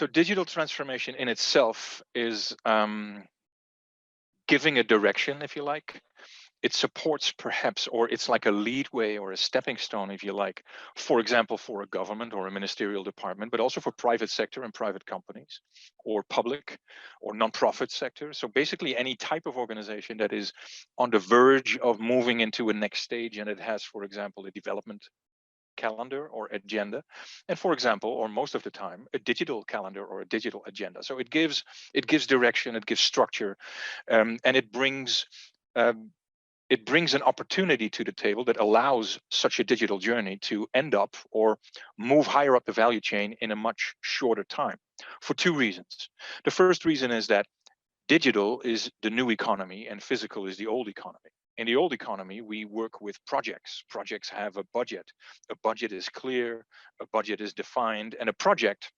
So digital transformation in itself is giving a direction, if you like. It supports perhaps, or it's like a leadway or a stepping stone, if you like, for example, for a government or a ministerial department, but also for private sector and private companies, or public or nonprofit sector. So basically any type of organization that is on the verge of moving into a next stage, and it has, for example, a development calendar or agenda, and for example, or most of the time, a digital calendar or a digital agenda. So it gives direction, it gives structure, and it brings an opportunity to the table that allows such a digital journey to end up or move higher up the value chain in a much shorter time, for two reasons. The first reason is that digital is the new economy and physical is the old economy. In the old economy, we work with projects. Projects have a budget. A budget is clear, a budget is defined, and a project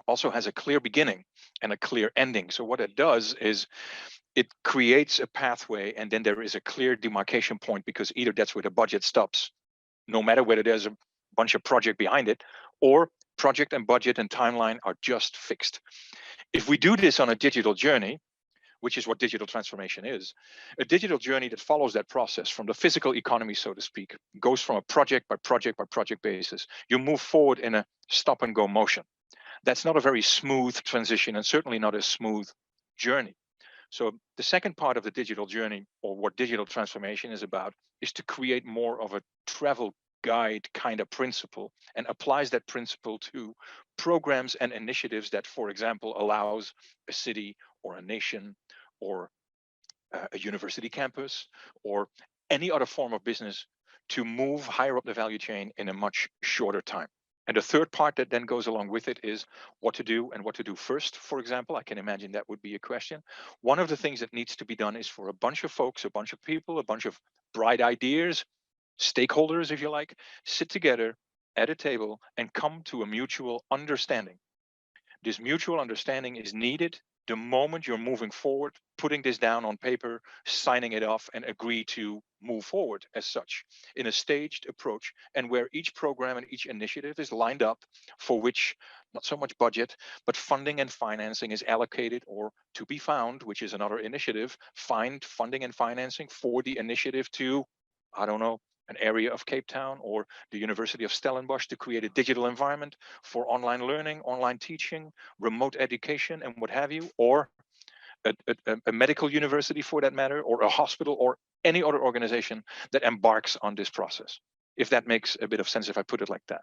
also has a clear beginning and a clear ending. So what it does is it creates a pathway, and then there is a clear demarcation point, because either that's where the budget stops, no matter whether there's a bunch of project behind it, or project and budget and timeline are just fixed. If we do this on a digital journey, which is what digital transformation is, a digital journey that follows that process from the physical economy, so to speak, goes from a project by project basis. You move forward in a stop and go motion. That's not a very smooth transition, and certainly not a smooth journey. So the second part of the digital journey, or what digital transformation is about, is to create more of a travel guide kind of principle, and applies that principle to programs and initiatives that, for example, allows a city or a nation or a university campus or any other form of business to move higher up the value chain in a much shorter time. And the third part that then goes along with it is what to do and what to do first. For example, I can imagine that would be a question. One of the things that needs to be done is for a bunch of folks, a bunch of people, a bunch of bright ideas, stakeholders, if you like, sit together at a table and come to a mutual understanding. This mutual understanding is needed the moment you're moving forward, putting this down on paper, signing it off, and agree to move forward as such in a staged approach, and where each program and each initiative is lined up, for which not so much budget, but funding and financing is allocated or to be found, which is another initiative. Find funding and financing for the initiative to, I don't know, an area of Cape Town or the University of Stellenbosch to create a digital environment for online learning, online teaching, remote education, and what have you, or a medical university for that matter, or a hospital, or any other organization that embarks on this process. If that makes a bit of sense, if I put it like that.